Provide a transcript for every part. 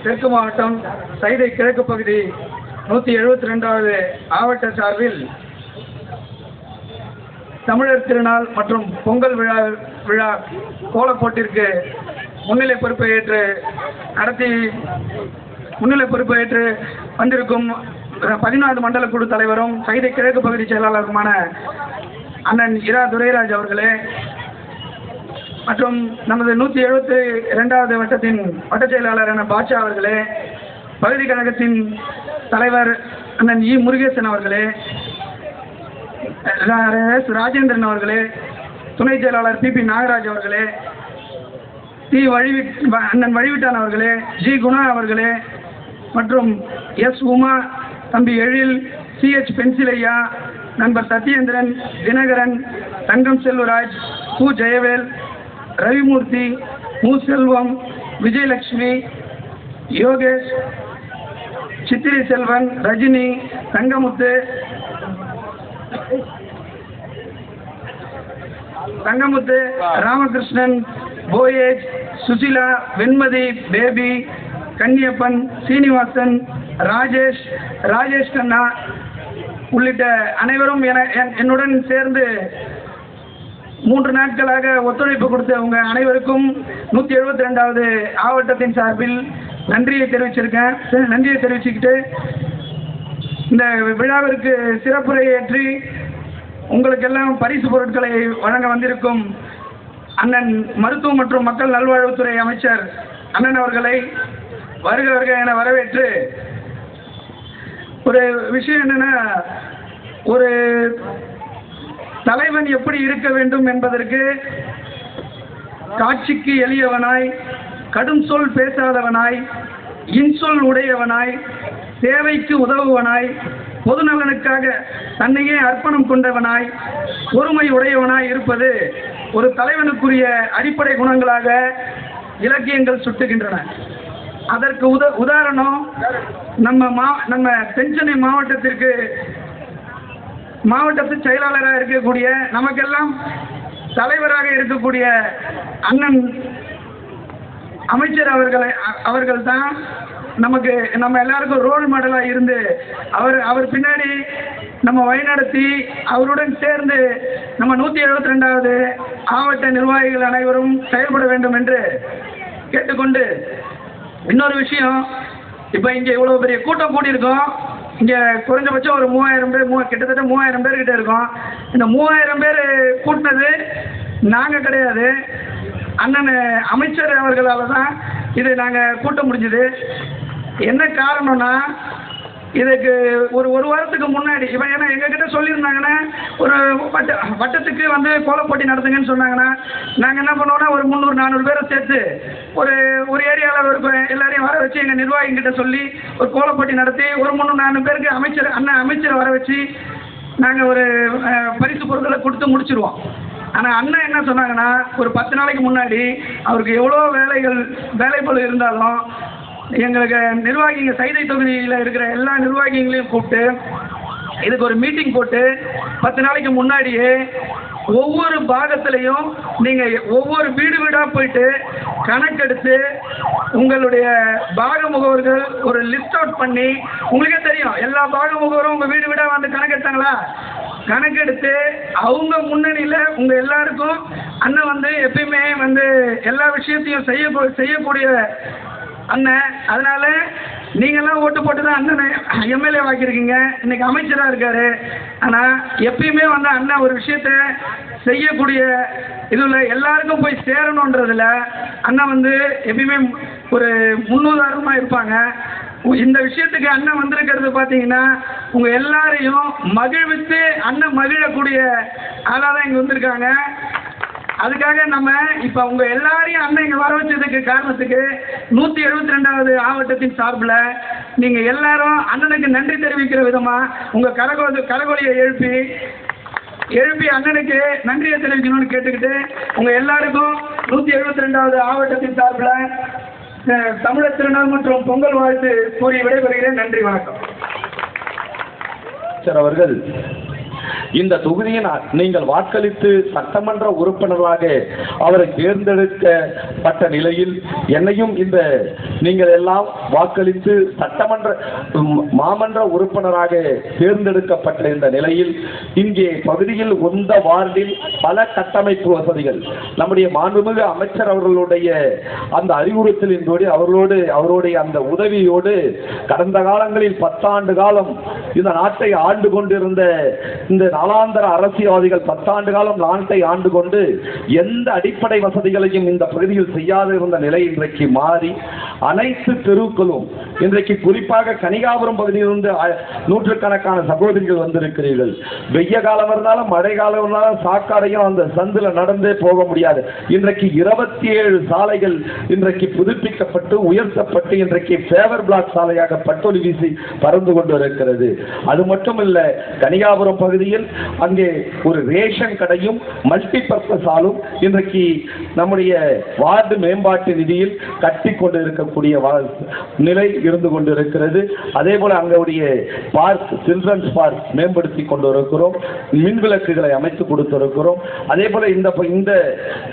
தெற்கு மாவட்டம் சைதை கிழக்கு பகுதி 172வது ஆவட்ட சார்பில் தமிழர் திருநாள் மற்றும் பொங்கல் விழா கோலப்போட்டிற்கு முன்னிலை பொறுப்பேற்று வந்திருக்கும் 14வது மண்டல குழு தலைவரும் சைதை கிழக்கு பகுதி செயலாளருமான அண்ணன் இரா துரைராஜ் அவர்களே மற்றும் நமது 172வது வட்டத்தின் வட்ட செயலாளரான பாட்சா அவர்களே, பகுதி கழகத்தின் தலைவர் அண்ணன் இ முருகேசன் அவர்களே, ராஜேந்திரன் அவர்களே, துணை செயலாளர் பி நாகராஜ் அவர்களே, அண்ணன் வழிவிட்டான் அவர்களே, ஜி குணா அவர்களே மற்றும் எஸ் உமா, தம்பி எழில், சிஹெச் பென்சிலையா, நண்பர் சத்யேந்திரன், தினகரன், தங்கம் செல்வராஜ், கு ஜெயவேல், ரவிமூர்த்தி, மு செல்வம், விஜயலட்சுமி, யோகேஷ், சித்திரை செல்வன், ரஜினி, தங்கமுத்து, ராமகிருஷ்ணன், போயேஜ், சுசிலா, வெண்மதி, பேபி, கன்னியப்பன், சீனிவாசன், ராஜேஷ் கண்ணா உள்ளிட்ட அனைவரும் என்னுடன் சேர்ந்து 3 நாட்களாக ஒத்துழைப்பு கொடுத்த உங்க அனைவருக்கும் 172வது ஆவட்டத்தின் சார்பில் நன்றியை தெரிவிச்சுக்கிட்டு இந்த விழாவிற்கு சிறப்புரையேற்றி உங்களுக்கெல்லாம் பரிசு பொருட்களை வழங்க வந்திருக்கும் அண்ணன் மருத்துவ மற்றும் மக்கள் நல்வாழ்வுத்துறை அமைச்சர் அண்ணன் அவர்களை வருக என வரவேற்று, ஒரு விஷயம் என்னன்னா, ஒரு தலைவன் எப்படி இருக்க வேண்டும் என்பதற்கு காட்சிக்கு எளியவனாய், கடும் சொல் பேசாதவனாய், இன்சொல் உடையவனாய், தேவைக்கு உதவுவனாய், பொதுநலனுக்காக தன்னையே அர்ப்பணம் கொண்டவனாய், பொறுமை உடையவனாய் இருப்பது ஒரு தலைவனுக்குரிய அடிப்படை குணங்களாக இலக்கியங்கள் சுட்டுகின்றன. அதற்கு உதாரணம் நம்ம தென்சென்னை மாவட்டத்து செயலாளராக இருக்கக்கூடிய, நமக்கெல்லாம் தலைவராக இருக்கக்கூடிய அண்ணன் அமைச்சர் அவர்கள் தான் நம்ம எல்லாருக்கும் ரோல் மாடலாக இருந்து அவர் பின்னாடி நம்ம வழிநடத்தி அவருடன் சேர்ந்து நம்ம 172வது ஆவட்ட நிர்வாகிகள் அனைவரும் செயல்பட வேண்டும் என்று கேட்டுக்கொண்டு, இன்னொரு விஷயம், இப்போ இங்கே இவ்வளோ பெரிய கூட்டம் கூட்டியிருக்கோம். இங்கே குறைஞ்சபட்சம் ஒரு 3000 பேர், கிட்டத்தட்ட 3000 பேர்கிட்ட இருக்கோம். இந்த 3000 பேர் கூட்டினது நாங்கள் கிடையாது, அண்ணன் அமைச்சர் அவர்களால் தான் இதை நாங்கள் கூட்ட முடிஞ்சுது. என்ன காரணம்னா, இதுக்கு ஒரு வாரத்துக்கு முன்னாடி இப்போ ஏன்னா எங்ககிட்ட சொல்லியிருந்தாங்கன்னா ஒரு வட்டத்துக்கு கோலப்போட்டி நடத்துங்கன்னு சொன்னாங்கன்னா, நாங்கள் என்ன பண்ணுவோம்னா ஒரு 300-400 பேரை சேர்த்து ஒரு ஏரியாவில் எல்லாரையும் வர வச்சு எங்கள் நிர்வாகிகிட்ட சொல்லி ஒரு கோலப்போட்டி நடத்தி ஒரு 300-400 பேருக்கு அமைச்சரை வர வச்சு நாங்கள் ஒரு பரிசு பொருட்களை கொடுத்து முடிச்சிருவோம். ஆனால் அண்ணன் என்ன சொன்னாங்கன்னா, ஒரு 10 நாளைக்கு முன்னாடி அவருக்கு எவ்வளோ வேலைப்பளு இருந்தாலும் எங்களுக்கு நிர்வாகிங்க சைதை தொகுதியில் இருக்கிற எல்லா நிர்வாகிகளையும் கூப்பிட்டு இதுக்கு ஒரு மீட்டிங் போட்டு 10 நாளைக்கு முன்னாடியே ஒவ்வொரு பாகத்திலையும் நீங்கள் ஒவ்வொரு வீடாக போயிட்டு கணக்கெடுத்து உங்களுடைய பாக முகவர்கள் ஒரு லிஸ்ட் அவுட் பண்ணி, உங்களுக்கே தெரியும் எல்லா பாக முகவரும் உங்கள் வீடாக கணக்கெடுத்தாங்களா, கணக்கெடுத்து அவங்க முன்னணியில் உங்கள் எல்லாருக்கும் அண்ணன் எப்பயுமே எல்லா விஷயத்தையும் செய்யக்கூடிய அண்ணன். அதனால நீங்கள்லாம் ஓட்டு போட்டு தான் அண்ணனை எம்எல்ஏ வாக்கியிருக்கீங்க, இன்னைக்கு அமைச்சராக இருக்காரு. ஆனால் எப்பயுமே அண்ணன் ஒரு விஷயத்த செய்யக்கூடிய இதில் எல்லாருக்கும் போய் சேரணுன்றதில் அண்ணன் எப்பயுமே ஒரு முன்னுதாரணமாக இருப்பாங்க. இந்த விஷயத்துக்கு அண்ணன் வந்திருக்கிறது பார்த்தீங்கன்னா உங்கள் எல்லாரையும் மகிழ்வித்து அண்ணன் மகிழக்கூடிய ஆளாக தான் இங்கே வந்திருக்காங்க. அதுக்காக நம்ம இப்போ உங்கள் எல்லாரையும் அண்ணன் இங்கே வர வச்சதுக்கு காரணத்துக்கு 172வது ஆவட்டத்தின் சார்பில் நீங்கள் எல்லாரும் அண்ணனுக்கு நன்றி தெரிவிக்கிற விதமாக உங்கள் கரகொலியை எழுப்பி அண்ணனுக்கு நன்றியை தெரிவிக்கணும்னு கேட்டுக்கிட்டு உங்கள் எல்லாருக்கும் 172வது ஆவட்டத்தின் சார்பில் தமிழர் திருநாள் மற்றும் பொங்கல் வாழ்த்து கூறி விடைபெறுகிறேன். நன்றி, வணக்கம். சார் அவர்கள் இந்த தொகுதியின் நீங்கள் வாக்களித்து சட்டமன்ற உறுப்பினராக அவரை தேர்ந்தெடுக்கப்பட்ட நிலையில் என்னையும் இந்த நீங்கள் எல்லாம் வாக்களித்து சட்டமன்ற மாமன்ற உறுப்பினராக தேர்ந்தெடுக்கப்பட்ட இந்த நிலையில் இங்கே பகுதியில் உந்த வார்டில் பல கட்டமைப்பு வசதிகள் நம்முடைய மாண்புமிகு அமைச்சர் அவர்களுடைய அந்த அறிவுறுத்தலின்படி அவருடைய அந்த உதவியோடு கடந்த காலங்களில் 10 ஆண்டு காலம் இந்த நாட்டை ஆண்டு கொண்டிருந்த இந்த நாளாந்தர அரசியல்வாதிகள் 10 ஆண்டு காலம் நாட்டை ஆண்டு கொண்டு எந்த அடிப்படை வசதிகளையும் இந்த பகுதியில் செய்யாது இருந்த நிலை இன்றைக்கு மாறி அனைத்து தெருக்களும் இன்றைக்கு குறிப்பாக கனிகாபுரம் பகுதியிலிருந்து நூற்றுக்கணக்கான சகோதரிகள் வந்திருக்கிறீர்கள். வெய்ய காலம் இருந்தாலும் மழை காலம் இருந்தாலும் சாக்காடையும் அந்த சந்தில நடந்தே போக முடியாது. இன்றைக்கு 27 சாலைகள் இன்றைக்கு புதுப்பிக்கப்பட்டு உயர்த்தப்பட்டு இன்றைக்கு ஃபேவர் பிளாக் சாலையாக பட்டொலி வீசி பறந்து கொண்டு இருக்கிறது. அது மட்டுமல்ல, கனிகாபுரம் பகுதியில் அங்கே ஒரு ரேஷன் கடையும் மல்டி பர்பஸ் ஆலும் இன்றைக்கு நம்முடைய வார்டு மேம்பாட்டு நிதியில் கட்டி கொண்டு இருக்கக்கூடிய நிலை இருந்து கொண்டிருக்கிறது. அதே போல அங்களுடைய பார்க், சில்ட்ரன்ஸ் பார்க் மேம்படுத்தி கொண்டு இருக்கிறோம். மின் விளக்குகளை அமைத்து கொடுத்திருக்கிறோம். அதே போல இந்த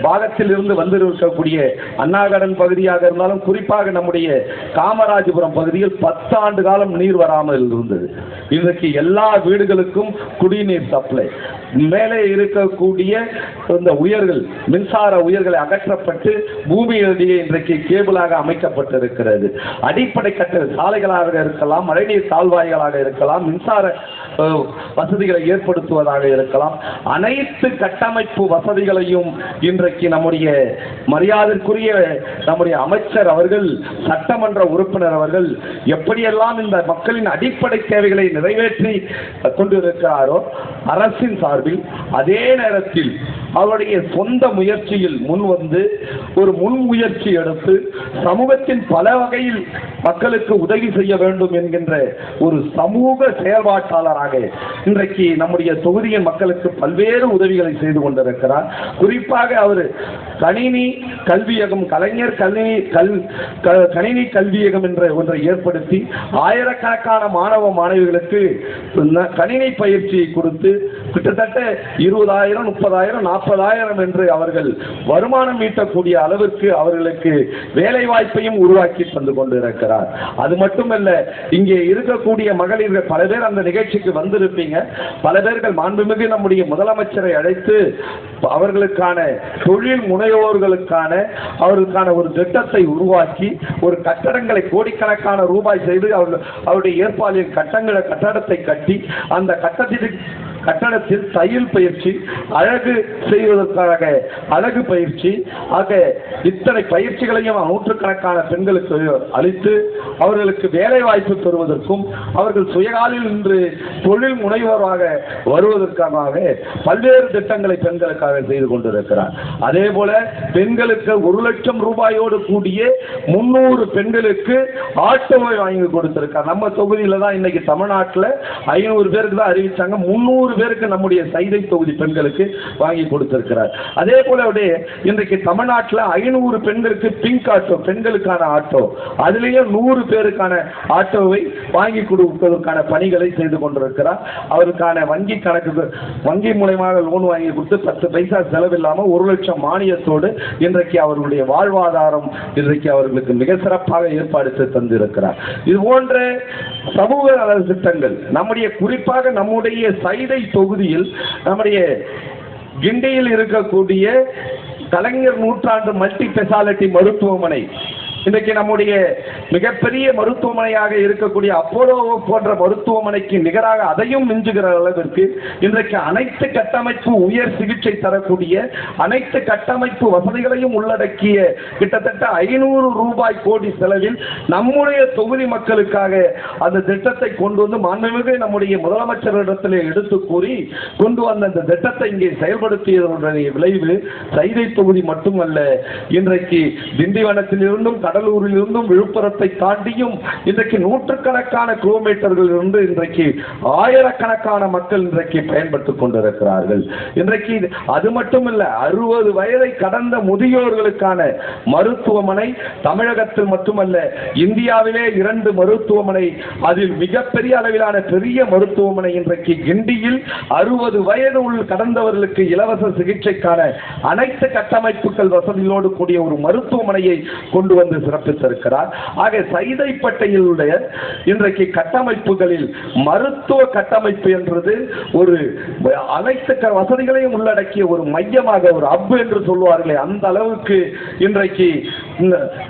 பாகத்தில் இருந்து வந்திருக்கக்கூடிய அண்ணாகடன் பகுதியாக இருந்தாலும் குறிப்பாக நம்முடைய காமராஜபுரம் பகுதியில் 10 ஆண்டு காலம் நீர் வராமல் இருந்தது. இன்றைக்கு எல்லா வீடுகளுக்கும் குடிநீர் சப்ளை, மேலே இருக்கக்கூடிய இந்த உயர்கள், மின்சார உயர்களை அகற்றப்பட்டு பூமியிலேயே இன்றைக்கு கேபிளாக அமைக்கப்பட்டிருக்கிறது. அடிப்படை கட்ட சாலைகளாக இருக்கலாம், மழைநீர் கால்வாய்களாக இருக்கலாம், மின்சார வசதிகளை ஏற்படுத்துவதாக இருக்கலாம், அனைத்து கட்டமைப்பு வசதிகளையும் இன்றைக்கு நம்முடைய மரியாதைக்குரிய நம்முடைய அமைச்சர் அவர்கள், சட்டமன்ற உறுப்பினர் அவர்கள் எப்படியெல்லாம் இந்த மக்களின் அடிப்படை தேவைகளை நிறைவேற்றி கொண்டிருக்கிறாரோ அரசின் சார்பில், அதே நேரத்தில் அவருடைய சொந்த முயற்சியில் முன் வந்து ஒரு முன்முயற்சி எடுத்து சமூகத்தின் பல வகையில் மக்களுக்கு உதவி செய்ய வேண்டும் என்கின்ற ஒரு சமூக செயல்பாட்டாளராக இன்றைக்கு நம்முடைய தொகுதியின் மக்களுக்கு பல்வேறு உதவிகளை செய்து கொண்டிருக்கிறார். குறிப்பாக அவர் கணினி கல்வியகம், கலைஞர் கணினி கல்வியகம் என்ற ஒன்றை ஏற்படுத்தி ஆயிரக்கணக்கான மாணவ மாணவிகளுக்கு கணினி பயிற்சியை கொடுத்து கிட்டத்தட்ட 20,000, 30,000, 40,000 என்று அவர்கள் வருமானம் ஈட்டக்கூடிய அளவிற்கு அவர்களுக்கு வேலை வாய்ப்பையும் உருவாக்கி தந்து கொண்டிருக்கிறார். அது மட்டுமல்ல, இங்கே இருக்கக்கூடிய மகளிர்கள் பல பேர் அந்த நிகழ்ச்சிக்கு வந்திருப்பீங்க. பல பேர்கள் மாண்புமிகு நம்முடைய முதலமைச்சரை அழைத்து அவர்களுக்கான தொழில் முனைவோர்களுக்கான அவர்களுக்கான ஒரு திட்டத்தை உருவாக்கி ஒரு கட்டடங்களை கோடிக்கணக்கான ரூபாய் செய்து அவருடைய ஏற்பாட்டில் கட்டடத்தை கட்டி அந்த கட்டடத்தில் தையல் பயிற்சி, அழகு செய்வதற்காக அழகு பயிற்சி ஆக இத்தனை பயிற்சிகளையும் நூற்றுக்கணக்கான பெண்களுக்கு அளித்து அவர்களுக்கு வேலை வாய்ப்பு பெறுவதற்கும் அவர்கள் சுயகாலில் நின்று தொழில் முனைவோராக வருவதற்காக பல்வேறு திட்டங்களை பெண்களுக்காக செய்து கொண்டிருக்கிறார். அதே போல பெண்களுக்கு 1 லட்சம் ரூபாயோடு கூடிய 300 பெண்களுக்கு ஆட்டோவை வாங்கி கொடுத்திருக்கார். நம்ம தொகுதியில தான் இன்னைக்கு தமிழ்நாட்டில் 500 பேருக்கு தான் அறிவிச்சாங்க. 300 பேருக்கு நம்முடைய சைதை தொகுதி பெண்களுக்கு வாங்கி கொடுத்திருக்கிறார். அதே போல இன்றைக்கு தமிழ்நாட்டில் 500 பெண்களுக்கு பிங்க் ஆட்டோ, பெண்களுக்கான ஆட்டோ, அதிலேயே 100 பேருக்கான ஆட்டோவை வாங்கி கொடுப்பதற்கான பணிகளை செய்து கொண்டிருக்கிறார். அவருக்கான வங்கி கணக்கு, வங்கி மூலமாக லோன் வாங்கி கொடுத்து 10 பைசா செலவில்லாமல் 1 லட்சம் மானியத்தோடு இன்றைக்கு அவர்களுடைய வாழ்வாதாரம் இன்றைக்கு அவர்களுக்கு மிக சிறப்பாக ஏற்பாடு தந்திருக்கிறார். இது போன்ற சமூக நல திட்டங்கள் நம்முடைய குறிப்பாக நம்முடைய சைதை தொகுதியில் நம்முடைய கிண்டியில் இருக்கக்கூடிய கலைஞர் நூற்றாண்டு மல்டி ஸ்பெஷாலிட்டி மருத்துவமனை இன்றைக்கு நம்முடைய மிகப்பெரிய மருத்துவமனையாக இருக்கக்கூடிய அப்போலோ போன்ற மருத்துவமனைக்கு நிகராக அதையும் மிஞ்சுகிற அளவிற்கு இன்றைக்கு அனைத்து கட்டமைப்பு உயர் சிகிச்சை தரக்கூடிய அனைத்து கட்டமைப்பு வசதிகளையும் உள்ளடக்கிய கிட்டத்தட்ட 500 ரூபாய் கோடி செலவில் நம்முடைய தொகுதி மக்களுக்காக அந்த திட்டத்தை கொண்டு வந்து மாண்புமிகு நம்முடைய முதலமைச்சரிடத்தில் எடுத்து கூறி கொண்டு வந்த அந்த திட்டத்தை இங்கே செயல்படுத்தியதனுடைய விளைவு சைதை தொகுதி மட்டுமல்ல, இன்றைக்கு திண்டிவனத்தில் இருந்தும் கடலூரிலிருந்தும் விழுப்புரத்தை தாண்டியும் இன்றைக்கு நூற்றுக்கணக்கான கிலோமீட்டர்கள் இருந்து இன்றைக்கு ஆயிரக்கணக்கான மக்கள் இன்றைக்கு பயன்படுத்திக் கொண்டிருக்கிறார்கள். இன்றைக்கு அது மட்டுமல்ல, 60 வயதை கடந்த முதியோர்களுக்கான மருத்துவமனை தமிழகத்தில் மட்டுமல்ல, இந்தியாவிலே 2 மருத்துவமனை, அதில் மிகப்பெரிய அளவிலான பெரிய மருத்துவமனை இன்றைக்கு கிண்டியில் 60 வயது கடந்தவர்களுக்கு இலவச சிகிச்சைக்கான அனைத்து கட்டமைப்புகள் வசதியோடு கூடிய ஒரு மருத்துவமனையை கொண்டு வந்து சிறப்பித்திருக்கிறார். ஆக சைதைப்பட்டையில் உடைய இன்றைக்கு கட்டமைப்புகளில் மருத்துவ கட்டமைப்பு என்றது ஒரு அனைத்து வசதிகளையும் உள்ளடக்கிய ஒரு மையமாக, ஒரு ஹப் என்று சொல்வார்களே, அந்த அளவுக்கு இன்றைக்கு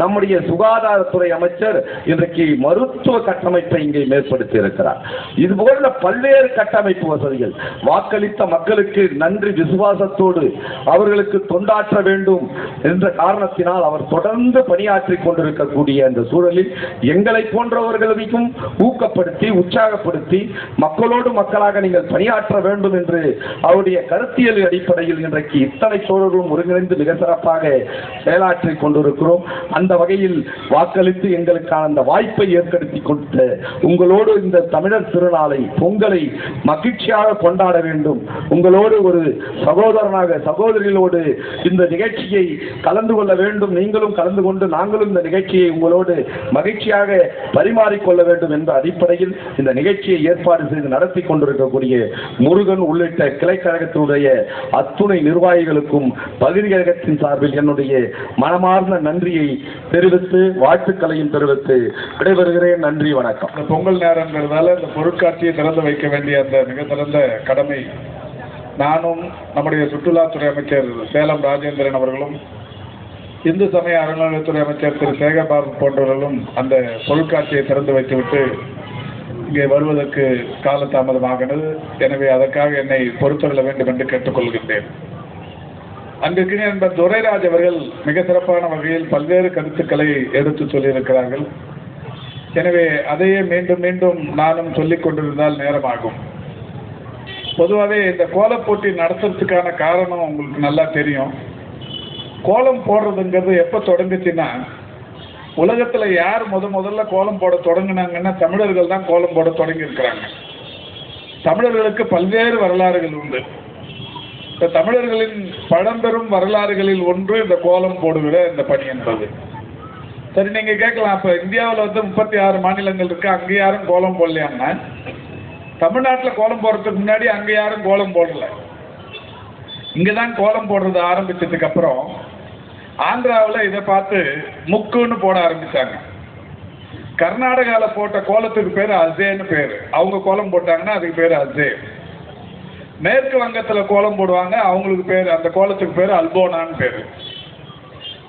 நம்முடைய சுகாதாரத்துறை அமைச்சர் இன்றைக்கு மருத்துவ கட்டமைப்பை இங்கே ஏற்படுத்தி இருக்கிறார். இது போல பல்வேறு கட்டமைப்பு வசதிகள் வாக்களித்த மக்களுக்கு நன்றி விசுவாசத்தோடு அவர்களுக்கு தொண்டாற்ற வேண்டும் என்ற காரணத்தினால் அவர் தொடர்ந்து பணியாற்றிக் கொண்டிருக்கக்கூடிய அந்த சூழலில் எங்களை போன்றவர்களையும் ஊக்கப்படுத்தி உற்சாகப்படுத்தி மக்களோடு மக்களாக நீங்கள் பணியாற்ற வேண்டும் என்று அவருடைய கருத்தியல் அடிப்படையில் இன்றைக்கு இத்தனை சோழர்களும் ஒருங்கிணைந்து மிக சிறப்பாக செயலாற்றிக் கொண்டிருக்கிறோம். அந்த வகையில் வாக்களித்து எங்களுக்கான அந்த வாய்ப்பை ஏற்படுத்தி கொடுத்த உங்களோடு இந்த தமிழர் திருநாளை பொங்கலை மகிழ்ச்சியாக கொண்டாட வேண்டும், உங்களோடு ஒரு சகோதரனாக சகோதரிகளோடு இந்த நிகழ்ச்சியை கலந்து கொள்ள வேண்டும், நீங்களும் கலந்து கொண்டு நாங்களும் இந்த நிகழ்ச்சியை உங்களோடு மகிழ்ச்சியாக பரிமாறிக்கொள்ள வேண்டும் என்ற அடிப்படையில் இந்த நிகழ்ச்சியை ஏற்பாடு செய்து நடத்தி கொண்டிருக்கக்கூடிய முருகன் உள்ளிட்ட கிளைக்கழகத்தினுடைய அத்துணை நிர்வாகிகளுக்கும் பகுதி கழகத்தின் சார்பில் என்னுடைய மனமார்ந்த நன்றியை தெரிவித்து வாழ்த்துக்களையும் தெரிவித்து விடைபெறுகிறேன். நன்றி, வணக்கம். இந்த பொங்கல் நேரங்கிறதால இந்த பொருட்காட்சியை திறந்து வைக்க வேண்டிய அந்த மிக சிறந்த கடமை நானும் நம்முடைய சுற்றுலாத்துறை அமைச்சர் சேலம் ராஜேந்திரன் அவர்களும் இந்து சமய அறநிலையத்துறை அமைச்சர் திரு சேகர்பாபு போன்றவர்களும் அந்த பொருட்காட்சியை திறந்து வைத்துவிட்டு இங்கே வருவதற்கு காலதாமதமாகினது. எனவே அதற்காக என்னை பொறுத்துள்ள வேண்டும் என்று கேட்டுக்கொள்கின்றேன். அங்கிருக்கிற நண்பர் துரைராஜ் அவர்கள் மிக சிறப்பான வகையில் பல்வேறு கருத்துக்களை எடுத்து சொல்லியிருக்கிறார்கள். எனவே அதையே மீண்டும் மீண்டும் நானும் சொல்லிக் கொண்டிருந்தால் நேரமாகும். பொதுவாகவே இந்த கோலப் போட்டி நடத்துறதுக்கான காரணம் உங்களுக்கு நல்லா தெரியும். கோலம் போடுறதுங்கிறது எப்போ தொடங்குச்சுன்னா, உலகத்தில் யார் முதல்ல கோலம் போட தொடங்கினாங்கன்னா தமிழர்கள் தான் கோலம் போட தொடங்கி இருக்கிறாங்க. தமிழர்களுக்கு பல்வேறு வரலாறுகள் உண்டு. இந்த தமிழர்களின் பழம்பெரும் வரலாறுகளில் ஒன்று இந்த கோலம் போடுகிற இந்த பணி என்பது. சரி, நீங்க கேட்கலாம், இப்ப இந்தியாவில் 36 மாநிலங்கள் இருக்கு, அங்கே யாரும் கோலம் போடலையான்னா, தமிழ்நாட்டில் கோலம் போடுறதுக்கு முன்னாடி அங்கே யாரும் கோலம் போடல. இங்கதான் கோலம் போடுறது ஆரம்பிச்சதுக்கு அப்புறம் ஆந்திராவில் இதை பார்த்து முக்குன்னு போட ஆரம்பிச்சாங்க. கர்நாடகாவில் போட்ட கோலத்துக்கு பேர் அசேன்னு பேரு. அவங்க கோலம் போட்டாங்கன்னா அதுக்கு பேர் அசே. மேற்கு வங்கத்தில் கோலம் போடுவாங்க, அவங்களுக்கு பேர், அந்த கோலத்துக்கு பேர் அல்போனான்னு பேரு.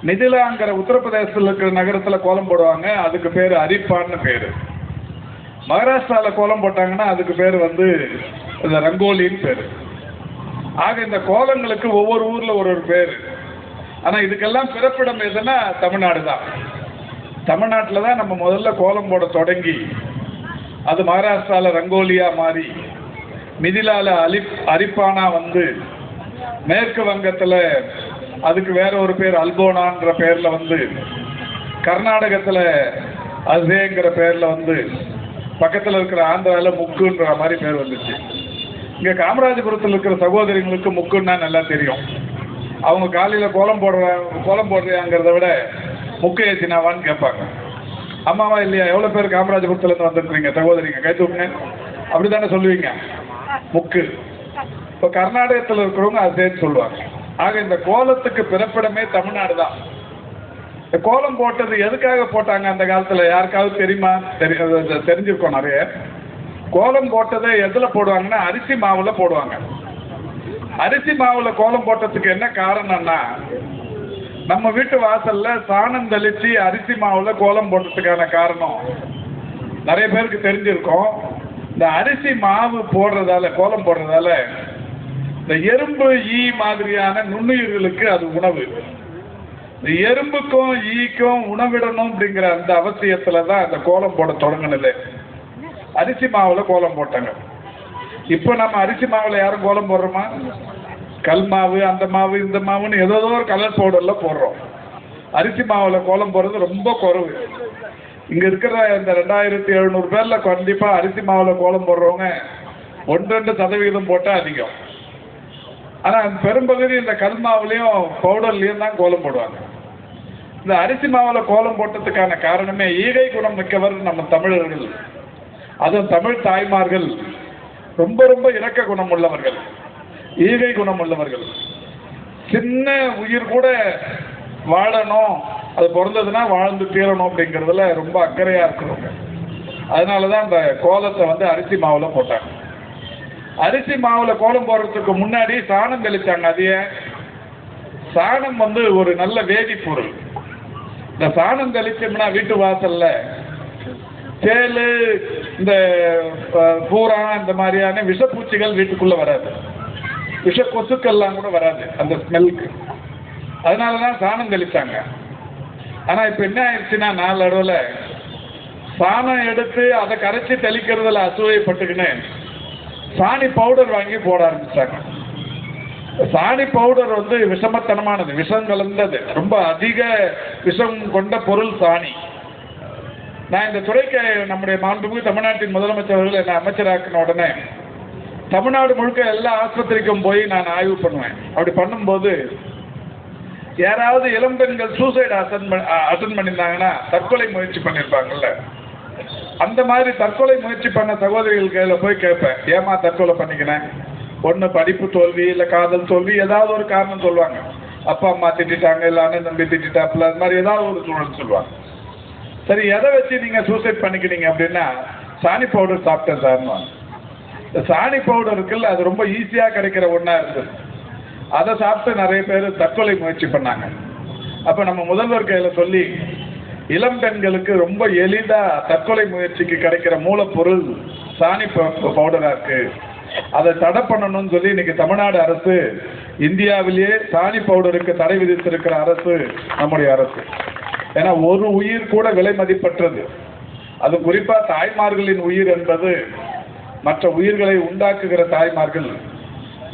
மிதிலாங்கிற உத்தரப்பிரதேசத்தில் இருக்கிற நகரத்தில் கோலம் போடுவாங்க, அதுக்கு பேர் அரிப்பான்னு பேரு. மகாராஷ்டிராவில் கோலம் போட்டாங்கன்னா அதுக்கு பேர் இந்த ரங்கோலின்னு பேரு. ஆக இந்த கோலங்களுக்கு ஒவ்வொரு ஊர்ல ஒரு பேரு. ஆனா இதுக்கெல்லாம் பிறப்பிடம் எதுன்னா தமிழ்நாடு தான். தமிழ்நாட்டில் தான் நம்ம முதல்ல கோலம் போட தொடங்கி அது மகாராஷ்டிராவில் ரங்கோலியா மாறி, மிதிலால அரிப்பானா மேற்கு வங்கத்தில் அதுக்கு வேற ஒரு பேர் அல்போனான்ற பேர்ல கர்நாடகத்தில் அசேங்கிற பேர்ல பக்கத்தில் இருக்கிற ஆந்திராவில் முக்குன்ற மாதிரி பேர் வந்துச்சு. இங்கே காமராஜபுரத்தில் இருக்கிற சகோதரிகளுக்கு முக்குன்னா நல்லா தெரியும். அவங்க காலையில் கோலம் போடுறாங்கிறத விட முக்கு ஏற்றினாவான்னு கேட்பாங்க. அம்மாவா இல்லையா, எவ்வளோ பேர் காமராஜபுரத்துலேருந்து வந்துருக்குறீங்க சகோதரிங்க, கை தூக்குங்க, அப்படி தானே சொல்லுவீங்க முக்கு. இப்போ கர்நாடகத்தில் இருக்கிறவங்க அசேன்னு சொல்லுவாங்க. ஆக இந்த கோலத்துக்கு பிறப்பிடமே தமிழ்நாடு தான். இந்த கோலம் போட்டது எதுக்காக போட்டாங்க அந்த காலத்தில் யாருக்காவது தெரியுமா? தெரிஞ்சிருக்கோம் நிறைய. கோலம் போட்டதை எதில் போடுவாங்கன்னா அரிசி மாவில் போடுவாங்க. அரிசி மாவில் கோலம் போட்டதுக்கு என்ன காரணம்னா, நம்ம வீட்டு வாசல்ல சாணம் தெளிச்சு அரிசி மாவில் கோலம் போட்டதுக்கான காரணம் நிறைய பேருக்கு தெரிஞ்சிருக்கோம். இந்த அரிசி மாவு போடுறதால, கோலம் போடுறதால இந்த எறும்பு ஈ மாதிரியான நுண்ணுயிர்களுக்கு அது உணவு. இந்த எறும்புக்கும் ஈக்கும் உணவிடணும் அப்படிங்கிற அந்த அவசியத்துல தான் அந்த கோலம் போட தொடங்கினது. அரிசி மாவில் கோலம் போட்டாங்க. இப்போ நம்ம அரிசி மாவில் யாரும் கோலம் போடுறோமா? கல் மாவு, அந்த மாவு, இந்த மாவுன்னு ஏதோ ஒரு கலர் பவுடர்ல போடுறோம். அரிசி மாவில் கோலம் போடுறது ரொம்ப குறைவு. இங்கே இருக்கிற இந்த 2700 பேரில் கண்டிப்பாக அரிசி மாவில் கோலம் போடுறவங்க 1-2% போட்டால் அதிகம். ஆனால் பெரும்பகுதி இந்த கல் மாவுலேயும் பவுடர்லேயும் தான் கோலம் போடுவாங்க. இந்த அரிசி மாவில் கோலம் போட்டதுக்கான காரணமே ஈகை குணம் மிக்கவர் நம்ம தமிழர்கள், அதுவும் தமிழ் தாய்மார்கள் ரொம்ப ரொம்ப இரக்க குணம் உள்ளவர்கள், ஈகை குணம் உள்ளவர்கள். சின்ன உயிர் கூட வாழணும், அது பிறந்ததுன்னா வாழ்ந்து தீரணும் அப்படிங்கிறதுல ரொம்ப அக்கறையாக இருக்கிறவங்க. அதனால தான் இந்த கோலத்தை வந்து அரிசி மாவில் போட்டாங்க. அரிசி மாவில் கோலம் போடுறதுக்கு முன்னாடி சாணம் தெளித்தாங்க. அதையே சாணம் வந்து ஒரு நல்ல வேதிப்பொருள். இந்த சாணம் தெளிச்சோம்னா வீட்டு வாசல்ல தேள், இந்த பூரா, இந்த மாதிரியான விஷப்பூச்சிகள் வீட்டுக்குள்ள வராது, விஷ கொசுக்கள்லாம் கூட வராது அந்த ஸ்மெல்க்கு. அதனால தான் சாணம் தெளித்தாங்க. ஆனால் இப்போ என்ன ஆயிடுச்சுன்னா நாளடைவில் சாணம் எடுத்து அதை கரைச்சி தெளிக்கிறதுல அசூயப்பட்டுக்கின்னு சாணி பவுடர் வாங்கி போட ஆரம்பிச்சாங்க. சாணி பவுடர் வந்து விஷமத்தனமானது, விஷம் கலந்தது, ரொம்ப அதிக விஷம் கொண்ட பொருள் சாணி. நான் இந்த துறைக்கு நம்முடைய மாண்புமிகு தமிழ்நாட்டின் முதலமைச்சர் அவர்கள் என்னை அமைச்சராக்கின உடனே தமிழ்நாடு முழுக்க எல்லா ஆஸ்பத்திரிக்கும் போய் நான் ஆய்வு பண்ணுவேன். அப்படி பண்ணும்போது யாராவது இளம்பெண்கள் சூசைட் அட்டன் பண்ணியிருந்தாங்கன்னா, தற்கொலை முயற்சி பண்ணியிருப்பாங்கல்ல, அந்த மாதிரி தற்கொலை முயற்சி பண்ண சகோதரிகள் கையில் போய் கேட்பேன், ஏமா தற்கொலை பண்ணிக்கினேன்? ஒன்று படிப்பு தோல்வி, இல்லை காதல் தோல்வி, ஏதாவது ஒரு காரணம் சொல்லுவாங்க. அப்பா அம்மா திட்டாங்க, இல்லை அண்ணன் தம்பி திட்டாப்புல, அது மாதிரி ஏதாவது ஒரு சூழல் சொல்லுவாங்க. சரி, எதை வச்சு நீங்கள் சூசைட் பண்ணிக்கினீங்க அப்படின்னா, சாணி பவுடர் சாப்பிட்டேன் சார்மா. இந்த சாணி பவுடர் இருக்குல்ல, அது ரொம்ப ஈஸியாக கிடைக்கிற ஒன்றா இருந்தது. அதை சாப்பிட்டு நிறைய பேர் தற்கொலை முயற்சி பண்ணாங்க. அப்போ நம்ம முதல்வர் கையில் சொல்லி இளம் பெண்களுக்கு ரொம்ப எளிதாக தற்கொலை முயற்சிக்கு கிடைக்கிற மூலப்பொருள் சாணி பவுடராக இருக்குது, அதை தடை பண்ணணும்னு சொல்லி இன்னைக்கு தமிழ்நாடு அரசு இந்தியாவிலேயே சாணி பவுடருக்கு தடை விதித்திருக்கிற அரசு நம்முடைய அரசு. ஏன்னா ஒரு உயிர் கூட விலை மதிப்பற்றது. அது குறிப்பாக தாய்மார்களின் உயிர் என்பது, மற்ற உயிர்களை உண்டாக்குகிற தாய்மார்கள்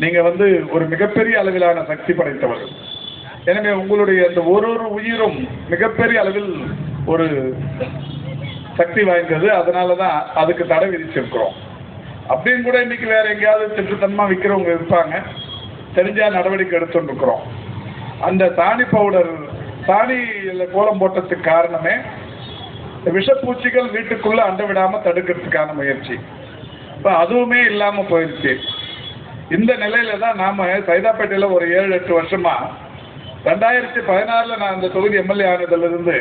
நீங்கள் வந்து ஒரு மிகப்பெரிய அளவிலான சக்தி படைத்தவர்கள். எனவே உங்களுடைய அந்த ஒரு உயிரும் மிகப்பெரிய அளவில் ஒரு சக்தி வாய்ந்தது. அதனால தான் அதுக்கு தடை விதிச்சிருக்கிறோம். அப்படின்னு கூட இன்னைக்கு வேற எங்கேயாவது திட்டத்தனமாக விற்கிறவங்க இருப்பாங்க, தெரிஞ்சால் நடவடிக்கை எடுத்துட்டு இருக்கிறோம். அந்த சாணி பவுடர் சாணியில் கோலம் போட்டதுக்கு காரணமே விஷப்பூச்சிகள் வீட்டுக்குள்ள அண்ட விடாமல் தடுக்கிறதுக்கான முயற்சி. இப்போ அதுவுமே இல்லாமல் போயிடுச்சு. இந்த நிலையில தான் நாம் சைதாப்பேட்டையில் ஒரு 7-8 வருஷமா 2016 நான் அந்த தொகுதி எம்எல்ஏ ஆனதிலிருந்து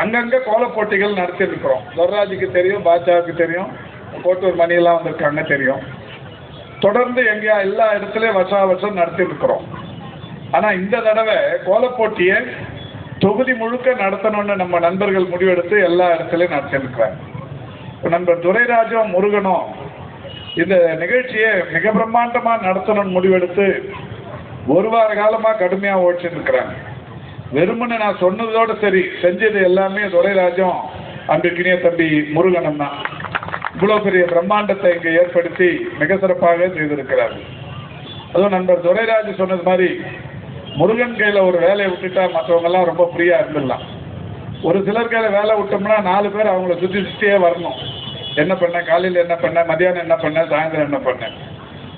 அங்கங்கே கோலப் போட்டிகள் நடத்திருக்கிறோம். துர்ராஜுக்கு தெரியும், பாஜாவுக்கு தெரியும், கோட்டூர் மணியெல்லாம் வந்திருக்காங்க தெரியும். தொடர்ந்து எங்கேயா எல்லா இடத்துலையும் வருஷம் நடத்திருக்கிறோம். ஆனால் இந்த தடவை கோலப் போட்டியை தொகுதி முழுக்க நடத்தணும்னு நம்ம நண்பர்கள் முடிவெடுத்து எல்லா இடத்துலையும் நடத்திருக்கிறாங்க. நண்பர் துரைராஜும் முருகனும் இந்த நிகழ்ச்சியை மிக பிரம்மாண்டமாக நடத்தணும்னு முடிவெடுத்து 1 வார காலமாக கடுமையாக ஓடிச்சுருக்கிறாங்க. வெறுமனே நான் சொன்னதோடு சரி, செஞ்சது எல்லாமே துரைராஜும் அன்றைக்கினிய தம்பி முருகனும் தான். இவ்வளோ பெரிய பிரம்மாண்டத்தை இங்கே ஏற்படுத்தி மிக சிறப்பாக செய்திருக்கிறார்கள். அதுவும் நண்பர் துரைராஜு சொன்னது மாதிரி முருகன் கையில் ஒரு வேலையை விட்டுட்டா மற்றவங்கெல்லாம் ரொம்ப ஃப்ரீயாக இருந்துடலாம். ஒரு சிலர் கையில் வேலை விட்டோம்னா 4 பேர் அவங்கள சுற்றியே வரணும். என்ன பண்ண, காலையில் என்ன பண்ண, மதியானம் என்ன பண்ண, சாயந்தரம் என்ன பண்ண.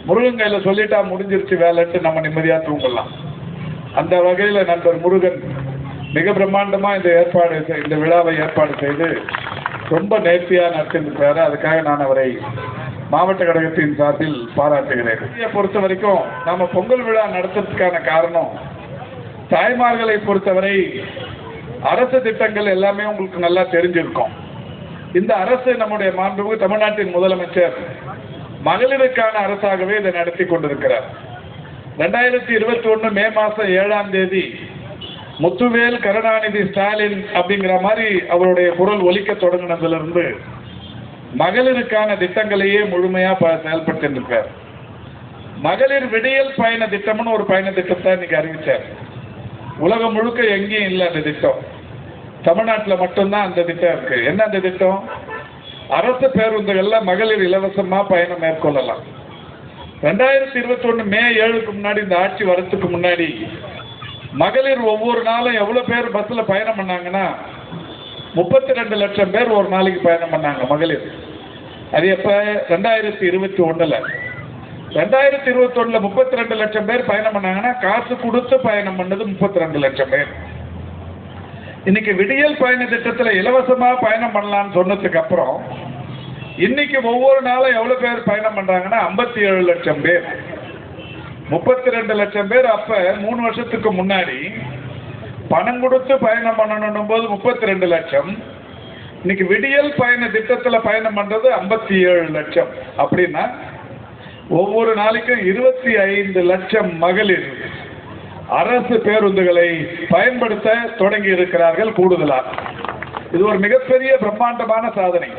முருகன் கையில் சொல்லிட்டா முடிஞ்சிருச்சு வேலைன்ட்டு நம்ம நிம்மதியாக தூங்கலாம். அந்த வகையில் நண்பர் முருகன் மிக பிரம்மாண்டமாக இந்த விழாவை ஏற்பாடு செய்து ரொம்ப நேர்த்தியாக நடத்திருக்கிறாரு. அதுக்காக நான் அவரை மாவட்ட கழகத்தின் சார்பில் பாராட்டுகிறேன். இதை பொறுத்த வரைக்கும் நம்ம பொங்கல் விழா நடத்துறதுக்கான காரணம், தாய்மார்களை பொறுத்தவரை அரசு திட்டங்கள் எல்லாமே உங்களுக்கு நல்லா தெரிஞ்சிருக்கும். இந்த அரசு நம்முடைய மாண்புமிகு தமிழ்நாட்டின் முதலமைச்சர் மகளிருக்கான அரசாகவே இதை நடத்தி கொண்டிருக்கிறார். 2021 மே மாதம் 7ஆம் தேதி முத்துவேல் கருணாநிதி ஸ்டாலின் அப்படிங்கிற மாதிரி அவருடைய குரல் ஒலிக்க தொடங்கினதிலிருந்து மகளிருக்கான திட்டங்களையே முழுமையாக செயல்படுத்திருக்கிறார். மகளிர் விடியல் பயண திட்டம்னு ஒரு பயண திட்டத்தை இன்னைக்கு அறிவிச்சார். உலகம் முழுக்க எங்கேயும் இல்லை அந்த திட்டம், தமிழ்நாட்டில் மட்டும்தான் அந்த திட்டம் இருக்கு. என்ன அந்த திட்டம்? அரசு பேருந்துகள்ல மகளிர் இலவசமாக பயணம் மேற்கொள்ளலாம். 2021 மே 7க்கு முன்னாடி, இந்த ஆட்சி வரத்துக்கு முன்னாடி மகளிர் ஒவ்வொரு நாளும் எவ்வளவு பேர் பஸ்ல பயணம் பண்ணாங்கன்னா 32 லட்சம் பேர் ஒரு நாளைக்கு பயணம் பண்ணாங்க மகளிர். அது எப்ப 2021ல 32 லட்சம் பேர் பயணம் பண்ணாங்கன்னா காசு கொடுத்து பயணம் பண்ணது 32 லட்சம் பேர். இன்னைக்கு விடியல் பயண திட்டத்தில் இலவசமா பயணம் பண்ணலாம்னு சொன்னதுக்கு அப்புறம் இன்னைக்கு ஒவ்வொரு நாளும் எவ்வளவு பேர் பயணம் பண்றாங்கன்னா 57 லட்சம் பேர். 32 லட்சம் பேர் அப்ப 3 வருஷத்துக்கு முன்னாடி பணம் கொடுத்து பயணம் பண்ணணும் போது 32 லட்சம். இன்னைக்கு விடியல் பயண திட்டத்தில் பயணம் பண்றது 57 லட்சம். அப்படின்னா ஒவ்வொரு நாளைக்கும் 25 லட்சம் மகளிர் அரசு பேருந்துகளை பயன்படுத்த தொடங்கி இருக்கிறார்கள் கூடுதலா. இது ஒரு மிகப்பெரிய பிரம்மாண்டமான சாதனை.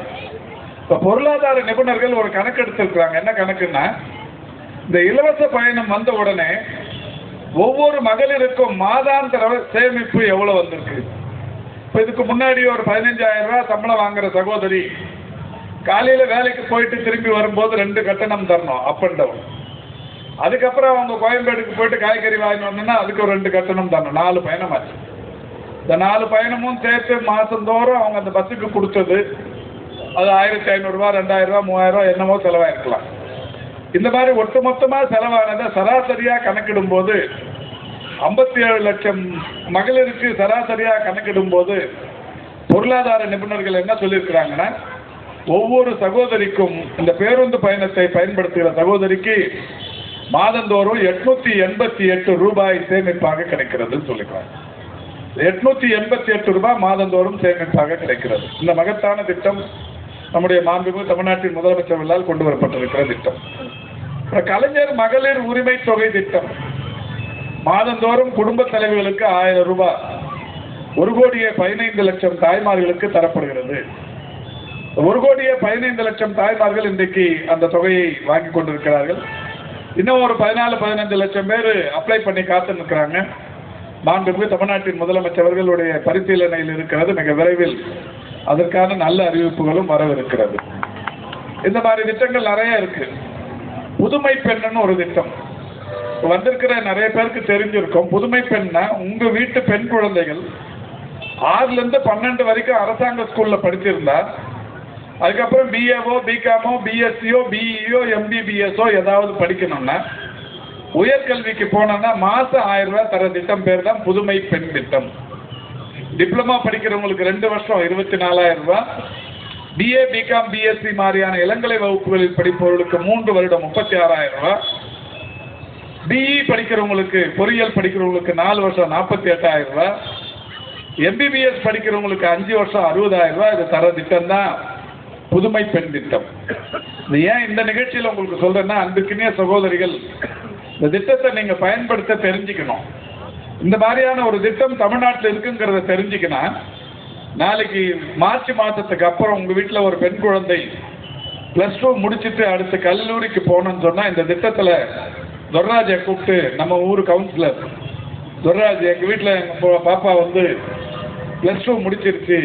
இப்ப பொருளாதார நிபுணர்கள் ஒரு கணக்கு எடுத்திருக்கிறாங்க. என்ன கணக்குன்னா, இந்த இலவச பயணம் வந்த உடனே ஒவ்வொரு மகளிருக்கும் மாதாந்திர சேமிப்பு எவ்வளவு வந்திருக்கு. இப்ப இதுக்கு முன்னாடி ஒரு 15,000 ரூபாய் சம்பளம் வாங்குற சகோதரி காலையில வேலைக்கு போயிட்டு திரும்பி வரும்போது 2 கட்டணம் தரணும் அப் அண்ட் டவுன். அதுக்கப்புறம் அவங்க கோயம்பேடுக்கு போயிட்டு காய்கறி வாங்கி வந்தோம்னா அதுக்கு ஒரு 2 கட்டணம் தரணும். 4 பயணம் ஆச்சு. இந்த 4 பயணமும் சேர்த்து மாசந்தோறும் அவங்க அந்த பஸ்ஸுக்கு கொடுத்தது அது 1,500 ரூபாய், 2,000 ரூபாய், 3,000 ரூபாய் என்னமோ செலவாயிருக்கலாம். இந்த மாதிரி ஒட்டுமொத்தமா செலவானதை சராசரியா கணக்கிடும் போது 57 லட்சம் மகளிருக்கு சராசரியா கணக்கிடும் போது பொருளாதார நிபுணர்கள் என்ன சொல்லியிருக்கிறாங்கன்னா, ஒவ்வொரு சகோதரிக்கும் இந்த பேருந்து பயணத்தை பயன்படுத்துகிற சகோதரிக்கு மாதந்தோறும் 888 ரூபாய் சேமிப்பாக கிடைக்கிறது சொல்லிக்கிறாங்க. 888 ரூபாய் மாதந்தோறும் சேமிப்பாக கிடைக்கிறது. இந்த மகத்தான திட்டம் நம்முடைய மாண்புமிகு தமிழ்நாட்டின் முதலமைச்சர்களால் கொண்டு வரப்பட்டிருக்கிற திட்டம். கலைஞர் மகளிர் உரிமை தொகை திட்டம் மாதந்தோறும் குடும்ப தலைவிகளுக்கு 1000 ரூபாய் 1,15 லட்சம் தாய்மார்களுக்கு தரப்படுகிறது. 1,15 லட்சம் தாய்மார்கள் இன்றைக்கு அந்த தொகையை வாங்கி கொண்டிருக்கிறார்கள். இன்னும் ஒரு 14-15 லட்சம் பேர் அப்ளை பண்ணி காத்து நிற்கிறாங்க. மாண்புமிகு தமிழ்நாட்டின் முதலமைச்சர்களுடைய பரிசீலனையில் இருக்கிறது. மிக விரைவில் அதற்கான நல்ல அறிவிப்புகளும் வரவிருக்கிறது. இந்த மாதிரி திட்டங்கள் நிறைய இருக்கு. புதுமை பெண்ணுன்னு ஒரு திட்டம் வந்திருக்கிற நிறைய பேருக்கு தெரிஞ்சிருக்கும். புதுமை பெண்ணா உங்க வீட்டு பெண் குழந்தைகள் 6ல இருந்து 12 வரைக்கும் அரசாங்க ஸ்கூல்ல படிச்சிருந்தா அதுக்கப்புறம் பிஏஓ, பிகாமோ, பிஎஸ்சியோ, பிஇஓ, எம்பிபிஎஸ்ஓ ஏதாவது படிக்கணும்னா உயர்கல்விக்கு போனோம்னா மாசம் 1000 ரூபாய் தர திட்டம் பேர் தான் புதுமை பெண் திட்டம். டிப்ளமா படிக்கிறவங்களுக்கு 2 வருஷம் 24,000 ரூபாய். பிஏ, பிகாம், பிஎஸ்சி மாதிரியான இளங்கலை வகுப்புகளில் படிப்பவர்களுக்கு 3 வருடம் 36,000 ரூபாய். பிஇ படிக்கிறவங்களுக்கு, பொறியியல் படிக்கிறவங்களுக்கு 4 வருஷம் 48,000 ரூபாய். எம்பிபிஎஸ் படிக்கிறவங்களுக்கு 5 வருஷம் 60,000 ரூபாய். இது தர திட்டம் தான் புதுமை பெண் திட்டம். இது ஏன் இந்த நிகழ்ச்சியில் உங்களுக்கு சொல்றேன்னா, அன்புக்கினிய சகோதரிகள், இந்த திட்டத்தை நீங்க பயன்படுத்த தெரிஞ்சுக்கணும். இந்த மாதிரியான ஒரு திட்டம் தமிழ்நாட்டில் இருக்குங்கிறத தெரிஞ்சுக்கணும். நாளைக்கு மார்ச் மாசத்துக்கு அப்புறம் உங்க வீட்டில் ஒரு பெண் குழந்தை +2 முடிச்சுட்டு அடுத்த கல்லூரிக்கு போகணும்னு சொன்னா இந்த திட்டத்தில் துர்ராஜை கூப்பிட்டு, நம்ம ஊர் கவுன்சிலர் துர்ராஜ், எங்க வீட்டில் எங்க பாப்பா வந்து +2 முடிச்சிருச்சு,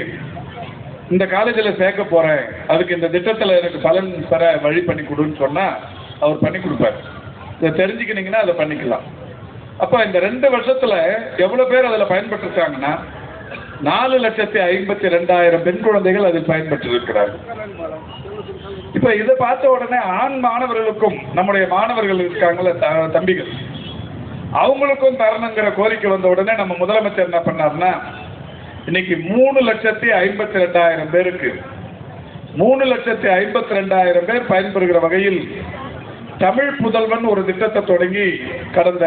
இந்த காலேஜில் சேர்க்க போறேன், அதுக்கு இந்த திட்டத்தில் எனக்கு பலன் பெற வழி பண்ணி கொடுன்னு சொன்னா அவர் பண்ணி கொடுப்பார். இதை தெரிஞ்சுக்கினீங்கன்னா அதை பண்ணிக்கலாம். அப்ப இந்த 2 வருஷத்துல எவ்வளவு பேர் அதில் பயன்பெற்றிருக்காங்கன்னா 4,52,000 பெண் குழந்தைகள் அதில் பயன்பெற்று இருக்கிறார்கள். இப்ப இதை பார்த்த உடனே ஆண் மாணவர்களுக்கும், நம்முடைய மாணவர்கள் இருக்காங்கல்ல தம்பிகள், அவங்களுக்கும் தரணுங்கிற கோரிக்கை வந்த உடனே நம்ம முதலமைச்சர் என்ன பண்ணாருன்னா, இன்னைக்கு 3,52,000 பேருக்கு 3,52,000 பேர் பயன்பெறுகிற வகையில் தமிழ் புதல்வன் ஒரு திட்டத்தை தொடங்கி கடந்த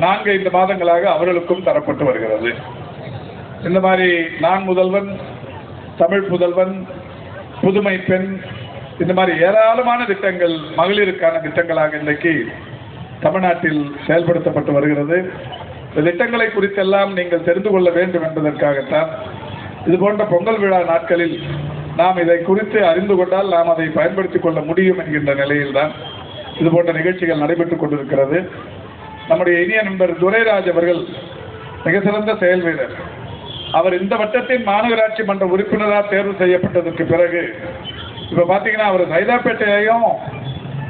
4-5 மாதங்களாக அவர்களுக்கும் தரப்பட்டு வருகிறது. இந்த மாதிரி நான் முதல்வன், தமிழ் புதல்வன், புதுமை பெண், இந்த மாதிரி ஏராளமான திட்டங்கள் மகளிருக்கான திட்டங்களாக இன்றைக்கு தமிழ்நாட்டில் செயல்படுத்தப்பட்டு வருகிறது. இந்த திட்டங்களை குறித்தெல்லாம் நீங்கள் தெரிந்து கொள்ள வேண்டும் என்பதற்காகத்தான் இது போன்ற பொங்கல் விழா நாட்களில் நாம் இதை குறித்து அறிந்து கொண்டால் நாம் அதை பயன்படுத்திக் கொள்ள முடியும் என்கின்ற நிலையில்தான் இது போன்ற நிகழ்ச்சிகள் நடைபெற்றுக் கொண்டிருக்கிறது. நம்முடைய இனிய நண்பர் துரைராஜ் அவர்கள் மிக சிறந்த செயல் வீரர். அவர் இந்த வட்டத்தின் மாநகராட்சி மன்ற உறுப்பினராக தேர்வு செய்யப்பட்டதற்கு பிறகு இப்ப பாத்தீங்கன்னா அவர் சைதாப்பேட்டையையும்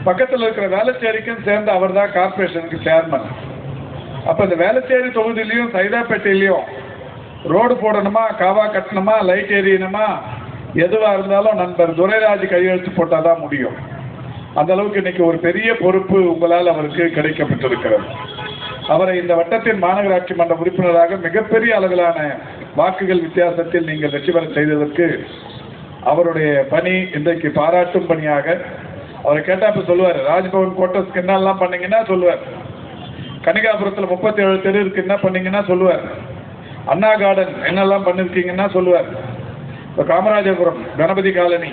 பக்கத்தில் இருக்கிற வேளச்சேரிக்கும் சேர்ந்து அவர் தான் கார்பரேஷனுக்கு சேர்மன். அப்போ இந்த வேளச்சேரி தொகுதியிலையும் சைதாப்பேட்டையிலையும் ரோடு போடணுமா, காவா கட்டணுமா, லைட் எரியணுமா, எதுவாக இருந்தாலும் நண்பர் துரைராஜ் கையெழுத்து போட்டால் தான் முடியும். அந்த அளவுக்கு இன்னைக்கு ஒரு பெரிய பொறுப்பு உங்களால் அவருக்கு கிடைக்கப்பட்டிருக்கிறது. அவரை இந்த வட்டத்தின் மாநகராட்சி மன்ற உறுப்பினராக மிகப்பெரிய அளவிலான வாக்குகள் வித்தியாசத்தில் நீங்கள் வெற்றி பெற செய்ததற்கு அவருடைய பணி இன்றைக்கு பாராட்டும் பணியாக. அவரை கேட்டால் சொல்லுவார், ராஜ்பவன் கோட்டர்ஸ்க்கு என்னெல்லாம் பண்ணீங்கன்னா சொல்லுவார், கனிகாபுரத்தில் 37 தெரு இருக்கு என்ன பண்ணீங்கன்னா சொல்லுவார், அண்ணா கார்டன் என்னெல்லாம் பண்ணிருக்கீங்கன்னா சொல்லுவார், இப்போ காமராஜபுரம், கணபதி காலனி,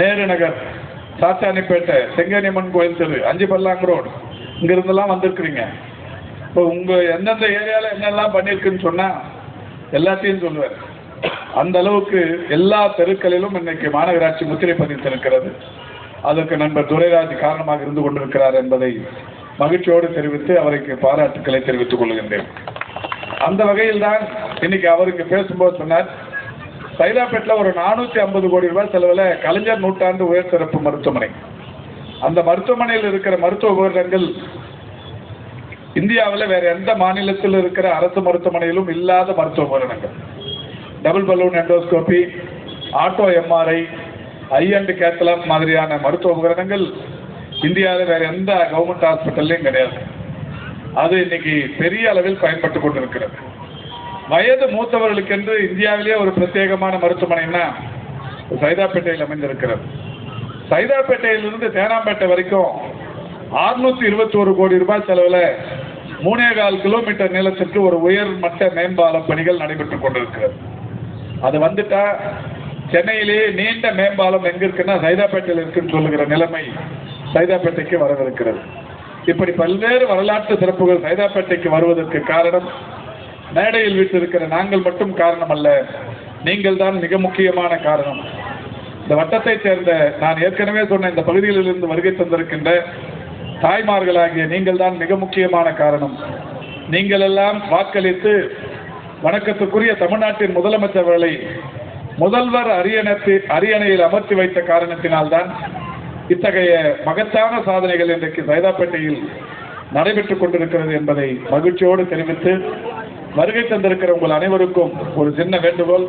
நேரு நகர், சாத்தானிப்பேட்டை, செங்கனியம்மன் கோயில் தெரு, 5 பல்லாங் ரோடு, இங்கிருந்தெல்லாம் வந்திருக்கிறீங்க. இப்போ உங்கள் எந்தெந்த ஏரியாவில் என்னெல்லாம் பண்ணியிருக்குன்னு சொன்னால் எல்லாத்தையும் சொல்லுவார். அந்த அளவுக்கு எல்லா தெருக்களிலும் இன்னைக்கு மாநகராட்சி முத்திரை பதித்திருக்கிறது. அதற்கு நண்பர் துரைராஜ் காரணமாக இருந்து கொண்டிருக்கிறார் என்பதை மகிழ்ச்சியோடு தெரிவித்து அவருக்கு பாராட்டுக்களை தெரிவித்துக் கொள்கின்றேன். அந்த வகையில் தான் இன்னைக்கு அவருக்கு பேசும்போது சொன்னார், சைதாப்பேட்டில் ஒரு 450 கோடி ரூபாய் செலவில் கலைஞர் நூற்றாண்டு உயர் சிறப்பு மருத்துவமனை, அந்த மருத்துவமனையில் இருக்கிற மருத்துவ உபகரணங்கள் இந்தியாவில் வேற எந்த மாநிலத்தில் இருக்கிற அரசு மருத்துவமனையிலும் இல்லாத மருத்துவ உபகரணங்கள். Double balloon endoscopy, auto MRI, I and cath lab மாதிரியான மருத்துவ உபகரணங்கள் இந்தியாவில் வேற எந்த கவர்மெண்ட் ஹாஸ்பிட்டல்லையும் கிடையாது. அது இன்னைக்கு பெரிய அளவில் பயன்பட்டு கொண்டிருக்கிறது. வயது மூத்தவர்களுக்கென்று இந்தியாவிலேயே ஒரு பிரத்யேகமான மருத்துவமனைன்னா சைதாப்பேட்டையில் அமைந்திருக்கிறது. சைதாப்பேட்டையிலிருந்து தேனாம்பேட்டை வரைக்கும் 621 கோடி ரூபாய் செலவில் 3.25 கிலோமீட்டர் நீளத்திற்கு ஒரு உயர்மட்ட மேம்பாலம் பணிகள் நடைபெற்றுக் கொண்டிருக்கிறது. அது வந்துட்டா சென்னையிலேயே நீண்ட மேம்பாலம் எங்க இருக்குன்னா சைதாப்பேட்டையில் இருக்குன்னு சொல்லுகிற நிலைமை சைதாப்பேட்டைக்கு வரவிருக்கிறது. இப்படி பல்வேறு வரலாற்று சிறப்புகள் சைதாப்பேட்டைக்கு வருவதற்கு காரணம் மேடையில் வீட்டிருக்கிற நாங்கள் மட்டும் காரணம் அல்ல, நீங்கள் தான் மிக முக்கியமான காரணம். இந்த வட்டத்தை சேர்ந்த நான் ஏற்கனவே சொன்ன இந்த பகுதிகளிலிருந்து வருகை தந்திருக்கின்ற தாய்மார்களாகிய நீங்கள் தான் மிக முக்கியமான காரணம். நீங்கள் எல்லாம் வாக்களித்து வணக்கத்துக்குரிய தமிழ்நாட்டின் முதலமைச்சர் அவர்களை முதல்வர் அரியணையில் அமர்த்தி வைத்த காரணத்தினால்தான் இத்தகைய மகத்தான சாதனைகள் இன்றைக்கு சைதாப்பேட்டையில் நடைபெற்றுக் கொண்டிருக்கிறது என்பதை மகிழ்ச்சியோடு தெரிவித்து, வருகை தந்திருக்கிற உங்கள் அனைவருக்கும் ஒரு சின்ன வேண்டுகோள்.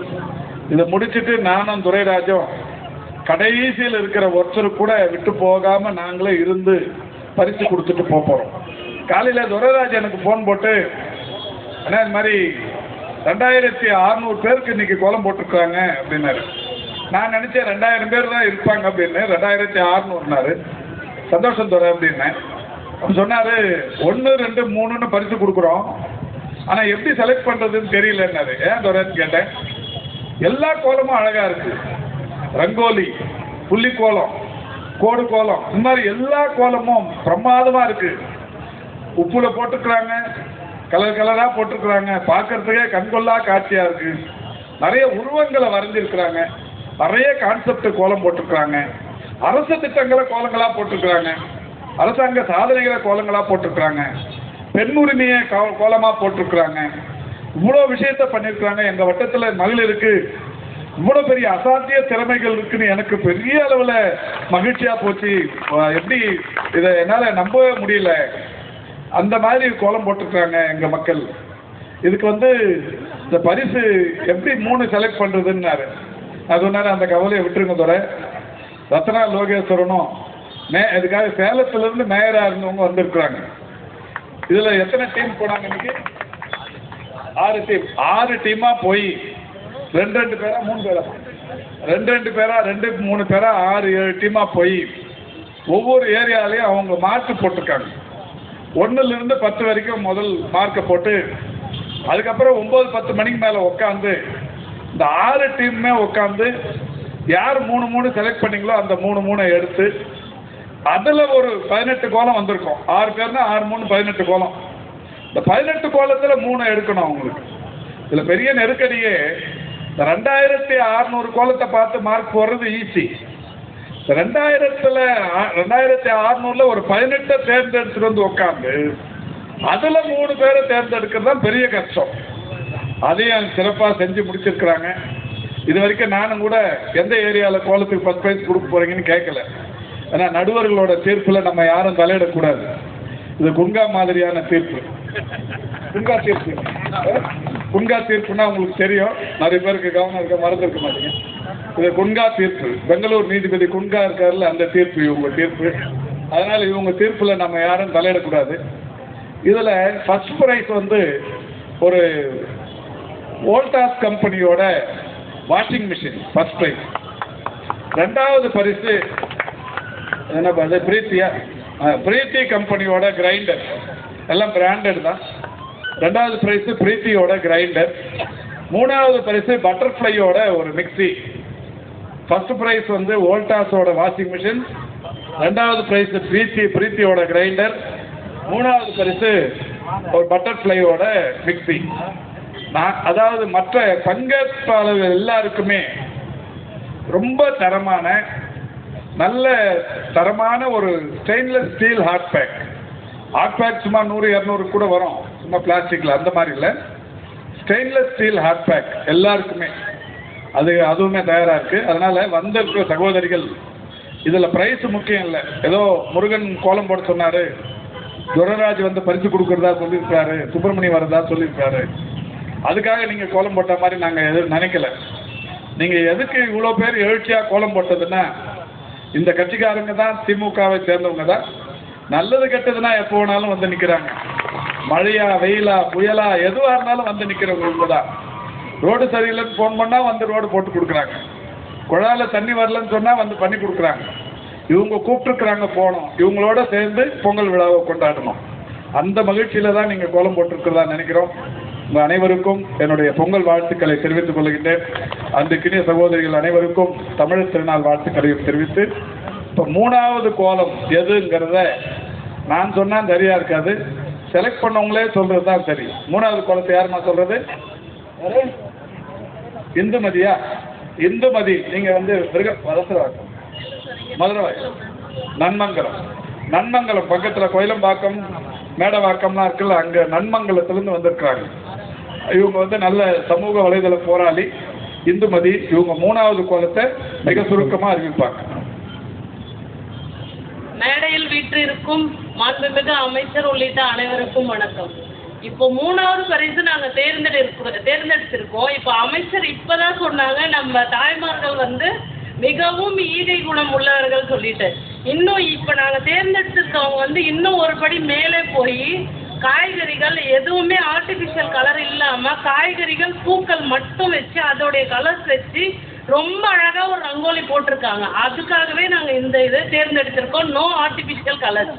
இதை முடிச்சுட்டு நானும் துரைராஜும் கடைசியில் இருக்கிற ஒருத்தர் கூட விட்டு போகாம நாங்களே இருந்து பரிசு கொடுத்துட்டு போறோம். காலையில துரைராஜ் எனக்கு போன் போட்டு, அண்ணா இந்த மாதிரி 2600 பேருக்கு இன்னைக்கு கோலம் போட்டிருக்காங்க அப்படின்னாரு. நான் நினைச்சேன் 2000 பேர் தான் இருப்பாங்க அப்படின்னு. 2600னாரு. சந்தோஷம் துறை அப்படின்னேன். அப்ப சொன்னாரு 1, 2, 3ன்னு பரிசு கொடுக்குறோம், ஆனா எப்படி செலக்ட் பண்றதுன்னு தெரியலன்னாரு. ஏன் துறைன்னு கேட்டேன். எல்லா கோலமும் அழகா இருக்கு, ரங்கோலி, புள்ளி கோலம், கோடு கோலம், இந்த மாதிரி எல்லா கோலமும் பிரமாதமா இருக்கு. உப்புல போட்டுக்கிறாங்க, கலர் கலரா போட்டிருக்கிறாங்க, பார்க்கறதுக்கே கண்கொள்ளா காட்சியா இருக்கு. நிறைய உருவங்களை வரைஞ்சிருக்கிறாங்க, நிறைய கான்செப்ட் கோலம் போட்டிருக்கிறாங்க, அரசு திட்டங்களை கோலங்களா போட்டிருக்கிறாங்க, அரசாங்க சாதனைகளை கோலங்களா போட்டிருக்கிறாங்க, பெண் உரிமையை கோலமா போட்டிருக்கிறாங்க. இவ்வளோ விஷயத்த பண்ணியிருக்கிறாங்க. எங்க வட்டத்துல மகளிருக்கு இவ்வளவு பெரிய அசாத்திய திறமைகள் இருக்குன்னு எனக்கு பெரிய அளவுல மகிழ்ச்சியா போச்சு. எப்படி இதை என்னால நம்பவே முடியல. அந்த மாதிரி கோலம் போட்டிருக்காங்க எங்க மக்கள். இதுக்கு இந்த பரிசு எப்படி 3 செலக்ட் பண்றதுன்னாரு. அது ஒன்னாரு, அந்த கவலையை விட்டுருங்க துறை. ரத்னா லோகேஸ்வரனும் இதுக்காக சேலத்துல இருந்து மேயரா இருந்தவங்க வந்திருக்கிறாங்க. இதுல எத்தனை டீம் போனாங்க இன்னைக்கு? 6 டீம். 6 டீமா போய் 2 பேரா 3 பேரா 2 பேரா 2 3 பேரா 6 7 டீமா போய் ஒவ்வொரு ஏரியாலையும் அவங்க மார்க் போட்டிருக்காங்க. 1ல இருந்து 10 வரைக்கும் முதல் மார்க்கை போட்டு, அதுக்கப்புறம் 9 10 மணிக்கு மேல உட்காந்து இந்த 6 டீமுமே உட்காந்து யார் 3 செலக்ட் பண்ணீங்களோ அந்த 3 எடுத்து அதுல ஒரு 18 கோலம் வந்திருக்கும். 6 பேர்னா 6 3 18 கோலம். இந்த 18 கோலத்துல 3 எடுக்கணும் அவங்களுக்கு. இதுல பெரிய நெருக்கடியே 2600 கோலத்தை பார்த்து மார்க் போடுறது ஈஸி. 2600ல ஒரு 18 தேர்ந்தெடுத்துட்டு வந்து உட்காந்து அதுல 3 பேரை தேர்ந்தெடுக்கிறது தான் பெரிய கஷ்டம். அதையும் சிறப்பாக செஞ்சு முடிச்சிருக்கிறாங்க. இது வரைக்கும் நானும் கூட எந்த ஏரியாவில் கோலத்துக்கு 10 பிரைஸ் கொடுக்க போறீங்கன்னு கேட்கல. ஏன்னா நடுவர்களோட தீர்ப்புல நம்ம யாரும் தலையிடக்கூடாது. இது குங்கா மாதிரியான தீர்ப்பு. குன்கா தீர்ப்பு. குன்கா தீர்ப்புன்னா உங்களுக்கு தெரியும், நிறைய பேருக்கு கவனம் இருக்க மறந்துருக்க மாட்டீங்க. இது குன்கா தீர்ப்பு, பெங்களூர் நீதிபதி குன்கா இருக்காருல்ல, அந்த தீர்ப்பு இவங்க தீர்ப்பு. அதனால இவங்க தீர்ப்புல நம்ம யாரும் தலையிடக்கூடாது. இதுல ஃபர்ஸ்ட் பிரைஸ் வந்து ஒரு வோல்டாஸ் கம்பெனியோட வாஷிங் மிஷின் ஃபர்ஸ்ட் பிரைஸ். ரெண்டாவது பரிசு என்ன பிரீத்தியா, பிரீத்தி கம்பெனியோட கிரைண்டர், எல்லாம் பிராண்டட் தான். ரெண்டாவது பிரைஸ் பிரீத்தியோட கிரைண்டர். மூணாவது பரிசு பட்டர்ஃப்ளையோட ஒரு மிக்சி. ஃபர்ஸ்ட் பிரைஸ் வந்து வோல்டாஸோட வாஷிங் மிஷின், ரெண்டாவது பிரைஸ் பிரீத்தியோட கிரைண்டர், மூணாவது பரிசு ஒரு பட்டர்ஃப்ளையோட மிக்சி. அதாவது மற்ற பங்கேற்பாளர்கள் எல்லாருக்குமே ரொம்ப தரமான நல்ல தரமான ஒரு stainless steel hot pack. Hot pack சும்மா 100-200 கூட வரும், சும்மா பிளாஸ்டிக்கில், அந்த மாதிரி இல்லை. ஸ்டெயின்லெஸ் ஸ்டீல் ஹாட் பேக் எல்லாருக்குமே அதுவுமே தயாராக இருக்குது. அதனால் வந்திருக்கிற சகோதரிகள் இதில் ப்ரைஸ் முக்கியம் இல்லை. ஏதோ முருகன் கோலம் போட சொன்னார், துரராஜ் வந்து பரிசு கொடுக்குறதா சொல்லியிருக்காரு, சுப்பிரமணியம் வரதா சொல்லியிருக்காரு, அதுக்காக நீங்கள் கோலம் போட்ட மாதிரி நாங்கள் எதுவும் நினைக்கல. நீங்கள் எதுக்கு இவ்வளோ பேர் எழுச்சியாக கோலம் போட்டதுன்னா, இந்த கட்சிக்காரங்க தான் திமுகவை சேர்ந்தவங்க தான். நல்லது கெட்டதுன்னா எப்போ வேணாலும் வந்து நிற்கிறாங்க. மழையா வெயிலா புயலா எதுவாக இருந்தாலும் வந்து நிற்கிறவங்க இவங்க தான். ரோடு சரியில்லைன்னு ஃபோன் பண்ணால் வந்து ரோடு போட்டு கொடுக்குறாங்க. குழாயில் தண்ணி வரலன்னு சொன்னால் வந்து பண்ணி கொடுக்குறாங்க. இவங்க கூப்பிட்டுருக்குறாங்க, போகணும், இவங்களோட சேர்ந்து பொங்கல் விழாவை கொண்டாடணும். அந்த மகிழ்ச்சியில் தான் நீங்கள் கோலம் போட்டிருக்கிறதா நினைக்கிறோம். உங்கள் அனைவருக்கும் என்னுடைய பொங்கல் வாழ்த்துக்களை தெரிவித்துக் கொள்கின்றேன். அன்றைக்கினிய சகோதரிகள் அனைவருக்கும் தமிழர் திருநாள் வாழ்த்துக்களையும் தெரிவித்து, இப்போ மூணாவது கோலம் எதுங்கிறத நான் சொன்னால் சரியாக இருக்காது, செலக்ட் பண்ணவங்களே சொல்கிறது தான் சரி. மூணாவது கோலத்தை யாருமா சொல்கிறது? இந்துமதியா? இந்துமதி, நீங்கள் வந்து வலசரவாக்கம், மதுரவாக்கம், நன்மங்கலம் பக்கத்தில் கோயிலம்பாக்கம் மேடவாக்கம்லாம் இருக்குல்ல, அங்கே நன்மங்கலத்திலேருந்து வந்திருக்கிறாங்க. இவங்க வந்து நல்ல சமூக வலைதள போராளி இந்துமதி. இவங்க மூணாவது கோலத்தை மிக சுருக்கமாக அறிவிப்பாங்க. மேடையில் வீற்றிருக்கும் மாண்புமிகு அமைச்சர் உள்ளிட்ட அனைவருக்கும் வணக்கம். இப்போ மூணாவது பரிசு நாங்கள் தேர்ந்தெடுத்திருக்கோம். இப்போ அமைச்சர் இப்பதான் சொன்னாங்க, நம்ம தாய்மார்கள் வந்து மிகவும் ஈகை குணம் உள்ளவர்கள் சொல்லிட்டு. இன்னும் இப்போ நாங்கள் தேர்ந்தெடுத்திருக்கவங்க வந்து இன்னும் ஒரு படி மேலே போய் காய்கறிகள் எதுவுமே ஆர்டிஃபிஷியல் கலர் இல்லாமல் காய்கறிகள் பூக்கள் மட்டும் வச்சு அதோடைய கலர்ஸ் வச்சு ரொம்ப அழகாக ஒரு ரங்கோலி போட்டிருக்காங்க. அதுக்காகவே நாங்கள் இந்த இதை தேர்ந்தெடுத்திருக்கோம். நோ ஆர்டிஃபிஷியல் கலர்,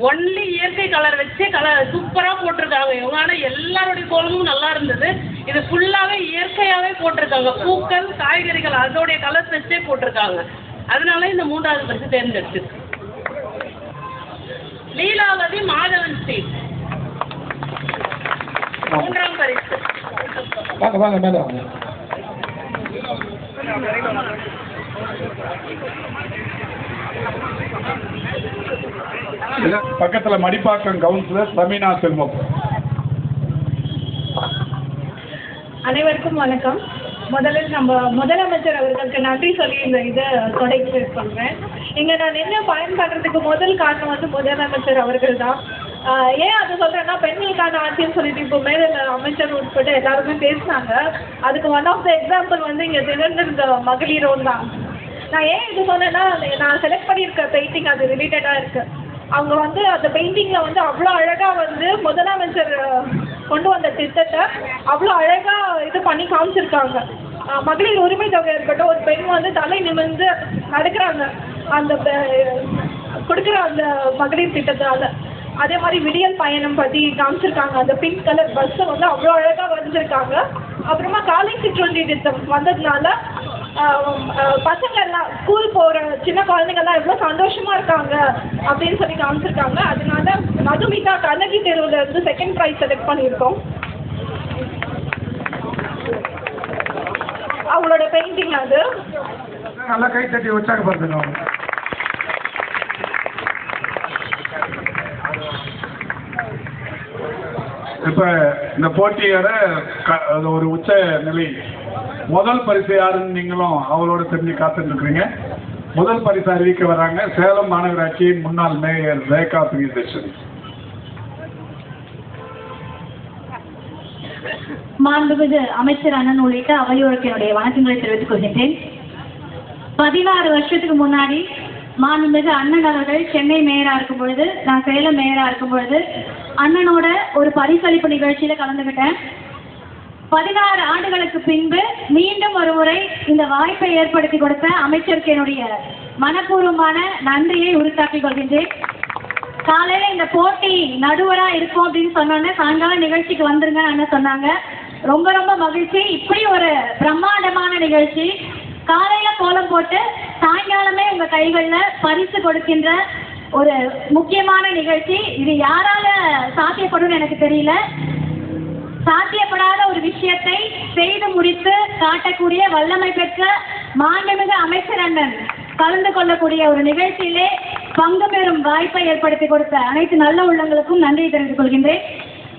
ஒன்லி இயற்கை கலர் வச்சே கலர் சூப்பராக போட்டிருக்காங்க இவங்க. ஆனால் எல்லாருடைய கோலமும் நல்லா இருந்தது. இது ஃபுல்லாகவே இயற்கையாகவே போட்டிருக்காங்க, பூக்கள் காய்கறிகள் அதோடைய கலர்ஸ் வச்சே போட்டிருக்காங்க. அதனால இந்த மூன்றாவது பரிசு தேர்ந்தெடுத்திருக்கு. லீலாவதி மாதவன் ஸ்ட்ரீட் மூன்றாம் பரிசு. வாங்க மேலே வாங்க. பக்கத்தில் மடிப்பாக்கம் கவுன்சிலர் ரமீனா செல்வம். அனைவருக்கும் வணக்கம். முதலில் நம்ம முதலமைச்சர் அவர்களுக்கு நன்றி சொல்லி இந்த இதை தொடங்கி பண்ணுறேன். இங்கே நான் என்ன பயன்படுறதுக்கு முதல் காரணம் வந்து முதலமைச்சர் அவர்கள் தான். ஏன் அது சொல்கிறேன்னா, பெண்களுக்கான ஆட்சின்னு சொல்லிட்டு இப்போ மேலே அமைச்சர் உட்பட்டு எல்லாருமே பேசினாங்க. அதுக்கு ஒன் ஆஃப் த எக்ஸாம்பிள் வந்து இங்கே திகழ்ந்திருந்த மகளிரோடு தான். நான் ஏன் இது சொன்னேன்னா, நான் செலக்ட் பண்ணியிருக்க பெயிண்டிங் அது ரிலேட்டடாக இருக்குது. அவங்க வந்து அந்த பெயிண்டிங்கில் வந்து அவ்வளோ அழகாக வந்து முதலமைச்சர் கொண்டு வந்த திட்டத்தை அவ்வளோ அழகாக இது பண்ணி காமிச்சிருக்காங்க. மகளிர் உரிமை தொகை இருக்கட்டும், ஒரு பெண் வந்து தலை நிமிர்ந்து நடக்கிறாங்க அந்த கொடுக்குற அந்த மகளிர் திட்டத்தால். அதே மாதிரி விடியல் பயணம் பற்றி காமிச்சிருக்காங்க. அந்த பிங்க் கலர் பஸ்ஸை வந்து அவ்வளோ அழகாக வரைஞ்சிருக்காங்க. அப்புறமா காலை சிற்றுண்டி திட்டம் வந்ததுனால பசங்கள்லாம் ஸ்கூல் போகிற சின்ன குழந்தைங்கள்லாம் எவ்வளோ சந்தோஷமாக இருக்காங்க அப்படின்னு சொல்லி காமிச்சிருக்காங்க. அதனால மதுமிதா கண்ணகி தெருவில் இருந்து செகண்ட் ப்ரைஸ் செலக்ட் பண்ணியிருக்கோம். அவங்களோட பெயிண்டிங் அது நல்லா கை தட்டி உற்சாகப்படுத்துங்க. இப்போ இந்த போட்டியோட ஒரு உச்ச நிலை முதல் பரிசு யாருன்னு நீங்களும் அவளோட தெரிஞ்சு காத்துட்டு இருக்கிறீங்க. முதல் பரிசு அறிவிக்க வர்றாங்க சேலம் மாநகராட்சியின் முன்னாள் மேயர் ரேகா பிரியதர்ஷினி. மாண்புமிகு அமைச்சர் அண்ணன் உள்ளிட்ட அவையோருக்கு என்னுடைய வணக்கங்களை தெரிவித்துக் கொள்கின்றேன். 16 வருஷத்துக்கு முன்னாடி மாண்புமிகு அண்ணன் அவர்கள் சென்னை மேயரா இருக்கும் பொழுது, நான் சேலம் மேயரா இருக்கும் பொழுது அண்ணனோட ஒரு பரிசளிப்பு நிகழ்ச்சியில கலந்துகிட்டேன். 16 ஆண்டுகளுக்கு பின்பு மீண்டும் ஒரு முறை இந்த வாய்ப்பை ஏற்படுத்தி கொடுத்த அமைச்சருக்கு என்னுடைய மனப்பூர்வமான நன்றியை உரித்தாக்கிக் கொள்கின்றேன். காலையில இந்த போட்டி நடுவரா இருக்கும் அப்படின்னு சொன்னோன்னே சாயங்காலம் நிகழ்ச்சிக்கு வந்துருங்க அண்ணன் சொன்னாங்க. ரொம்ப ரொம்ப மகிழ்ச்சி. இப்படி ஒரு பிரம்மாண்டமான நிகழ்ச்சி, காலையில கோலம் போட்டு சாயங்காலமே உங்க கைகள்ல பரிசு கொடுக்கின்ற ஒரு முக்கியமான நிகழ்ச்சி. இது யாரால சாத்தியப்படும் எனக்கு தெரியல. சாத்தியப்படாத ஒரு விஷயத்தை செய்து முடித்து காட்டக்கூடிய வல்லமை பெற்ற மாண்புமிகு அமைச்சர் அண்ணன் கலந்து கொள்ளக்கூடிய ஒரு நிகழ்ச்சியிலே பங்கு பெறும் வாய்ப்பை ஏற்படுத்தி கொடுத்த அனைத்து நல்ல உள்ளங்களுக்கும் நன்றியை தெரிவித்துக் கொள்கின்றேன்.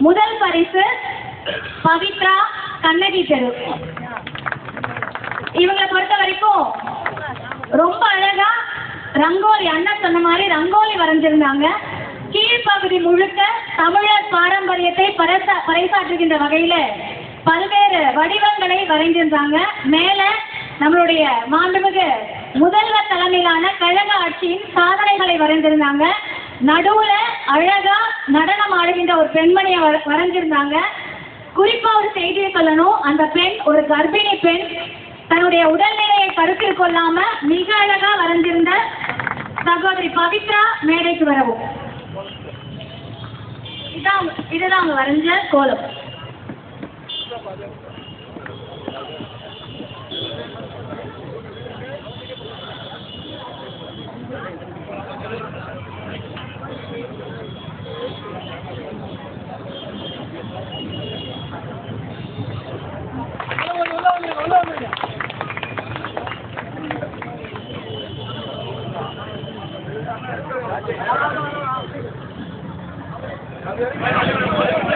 முதல் பரிசு பவித்ரா, கண்ணகி தெரு. இவங்களை பொறுத்த வரைக்கும் ரொம்ப அழகா ரங்கோலி, அண்ணன் சொன்ன மாதிரி ரங்கோலி வரைஞ்சிருந்தாங்க. கீழ்ப்பகுதி முழுக்க தமிழர் பாரம்பரியத்தை பறைசாற்றுகின்ற வகையில பல்வேறு வடிவங்களை வரைந்திருந்தாங்க. மேல நம்மளுடைய மாண்புமிகு முதல்வர் தலைமையிலான கழக ஆட்சியின் சாதனைகளை வரைந்திருந்தாங்க. நடுவுல அழகா நடனம் ஆடுகின்ற ஒரு பெண்மணியை வரைஞ்சிருந்தாங்க. குறிப்பா ஒரு செய்தியை சொல்லணும், அந்த பெண் ஒரு கர்ப்பிணி பெண், தன்னுடைய உடல்நிலையை கருத்தில் கொள்ளாம மிக அழகா வரைஞ்சிருந்த சகோதரி பவித்ரா மேடைக்கு வரவும். இதுதான் அவங்க வரைஞ்ச கோலம்.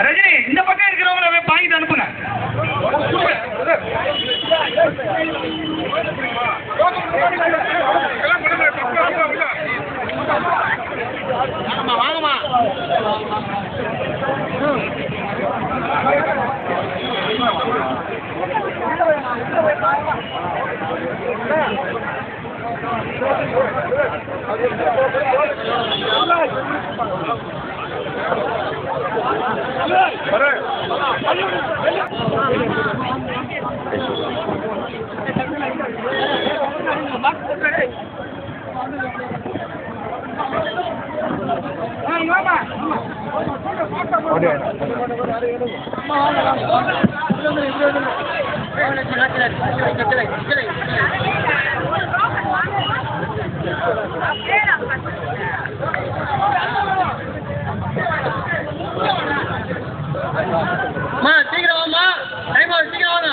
ரஜினி, இந்த பக்கம் இருக்கிறவங்கள பாயிண்ட் அனுப்புங்க. வாங்கம்மா. சீக்கிரம் வாமா, டைம் ஆகுது, சீக்கிரம் வாங்க.